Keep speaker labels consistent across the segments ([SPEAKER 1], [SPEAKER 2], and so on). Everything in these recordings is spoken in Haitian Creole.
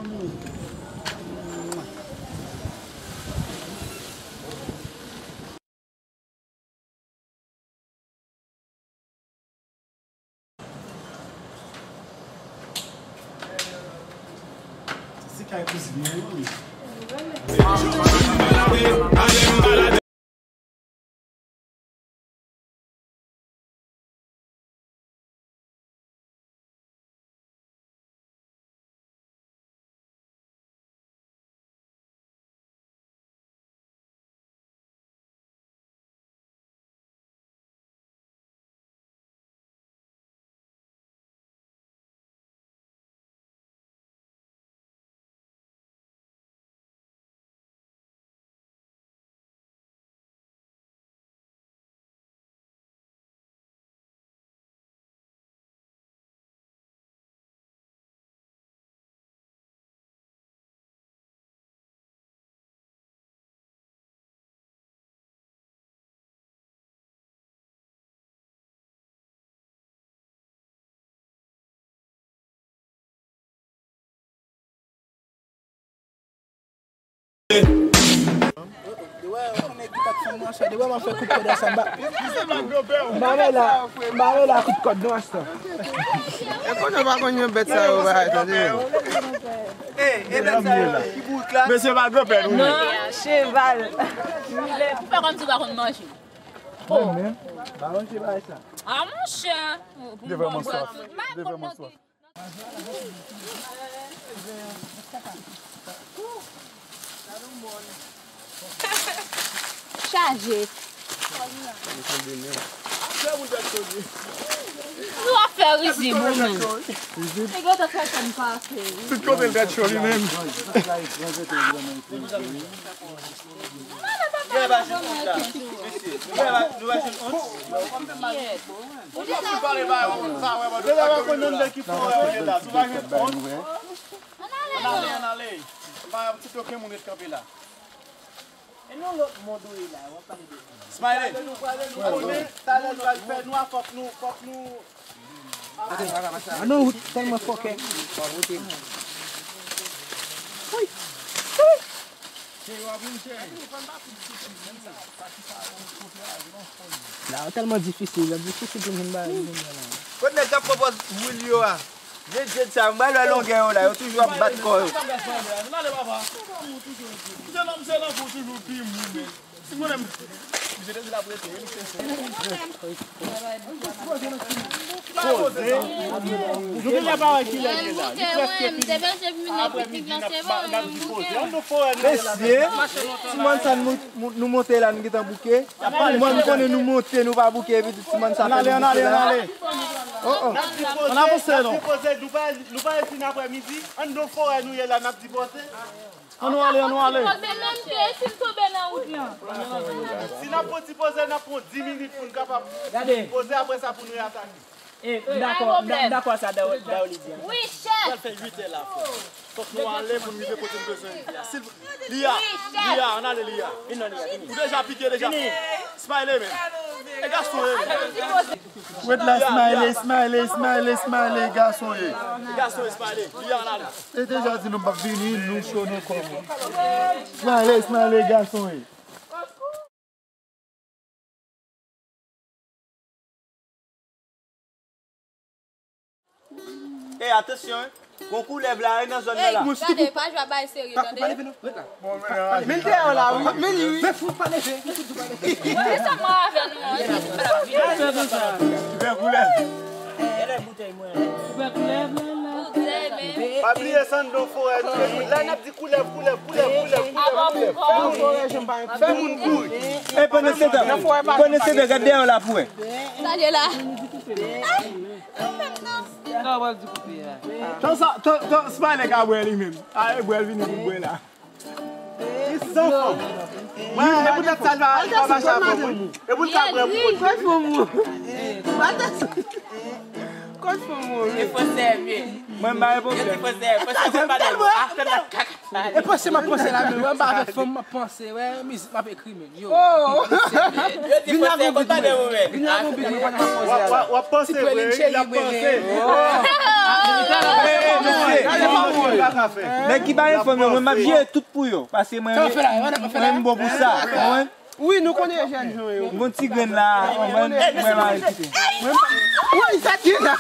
[SPEAKER 1] amour. C'est quand même plus bien, oui. Dewe man fè kout kode sa mba. Mbare la kout kode nou asta.
[SPEAKER 2] E konyo pa konyo bet sa yo ba tande. Bet sa yo ki bout la.
[SPEAKER 1] Mè se va gopè nou.
[SPEAKER 3] Non, cheval. Pou pa kon tou ba kon manche.
[SPEAKER 1] Oh. Baron cheval sa.
[SPEAKER 3] Ah mon chien.
[SPEAKER 1] Devèman soif. Devèman soif.
[SPEAKER 3] Chargé. Nou a fè rizi moun men. E gò te fè kon pa fè.
[SPEAKER 1] Tout kote l bet chou li men.
[SPEAKER 2] E nou lot modo yi la, wap pa li de. Smiley. Talè nou al fè nou a fok nou.
[SPEAKER 1] Anou telman foke. La, telman difisil. Difisil pou mwen ba.
[SPEAKER 2] Kote ne ka propos woul yo a. Je sa mbal la longen yo la, yo toujou ap bat ko yo. Mesye, si man san nou monte la nou getan bouke, man konen nou monte nou va bouke, si man san fè nou bouke la.
[SPEAKER 1] On avance non.
[SPEAKER 2] Nou pa esi nan apre midi, an nou fòre nou ye la nap dipote.
[SPEAKER 1] On ale.
[SPEAKER 2] Si nan pou dipote, nan pou 10 minutes pou nou kapap dipote apre sa pou nou yataki.
[SPEAKER 4] D'accord, ça doit Lydia.
[SPEAKER 3] Oui, chef.
[SPEAKER 2] Elle fait 8 là. Faut que nous aller pour nous déposer une besoin. Lia, on a le Lia. Vous déjà piqué déjà. Smiley, mais. Les garçons,
[SPEAKER 1] Wait la smiley, garçon.
[SPEAKER 2] les garçons, Smiley. Lia, on a là.
[SPEAKER 1] Et déjà dit nous pas venir, nous show nous comment. Smiley, garçon.
[SPEAKER 2] Eh, attention, concours lève la dans zone là.
[SPEAKER 3] Regardez, pas je vais pas sérieux.
[SPEAKER 2] Mais t'es là, mais lui.
[SPEAKER 1] Fais fou pas lever.
[SPEAKER 3] Ça moi avec nous.
[SPEAKER 2] Pas oublier Sando Forêt. Là, n'a dit coulève. Fais mon coup. Eh, connaissez de regarder là pour.
[SPEAKER 3] Ça y est là.
[SPEAKER 1] Ton Smiley ka boire lui-même. Ah, il boire venir pour boire là. Ils sont forts. Ouais, et peut-être ça va marcher pour nous. Et pour ça pour nous.
[SPEAKER 4] Il faut servir.
[SPEAKER 1] Moi pas problème.
[SPEAKER 4] Il faut servir pas de
[SPEAKER 1] Et pensez ma pensée là même, moi pas femme ma pensée, ouais, musique m'a écrit même. Yo.
[SPEAKER 4] Il faut servir pas de vous.
[SPEAKER 1] Viens mon big, moi pas pensée là.
[SPEAKER 2] On penser, il a pensé.
[SPEAKER 5] Mais qui va informer, moi, je viens tout pour eux. Parce que moi, je suis bon pour ça.
[SPEAKER 1] Oui, nous connaissons Jean-Jean.
[SPEAKER 5] Mon petit grain là, on va écouter.
[SPEAKER 1] Oui, ça tient là.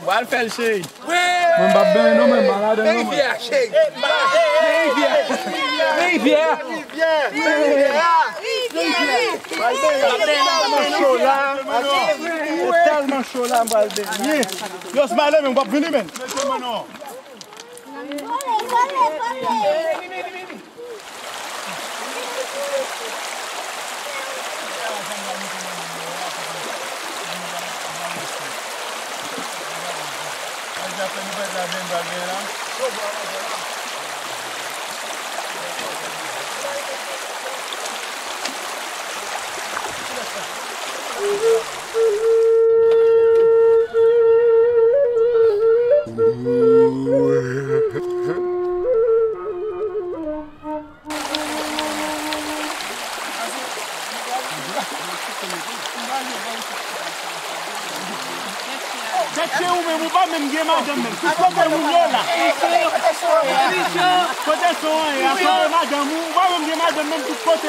[SPEAKER 2] Vai faire le chien.
[SPEAKER 5] Mon babin, non, mais malade, non.
[SPEAKER 2] Tellement chaud là, yo, Smiley, mais on va venir, man. Você o mesmo vai mesmo game madame mesmo. Tu pode mulher lá. Pode sonhar, a sua madame, vai mesmo game madame mesmo tu pode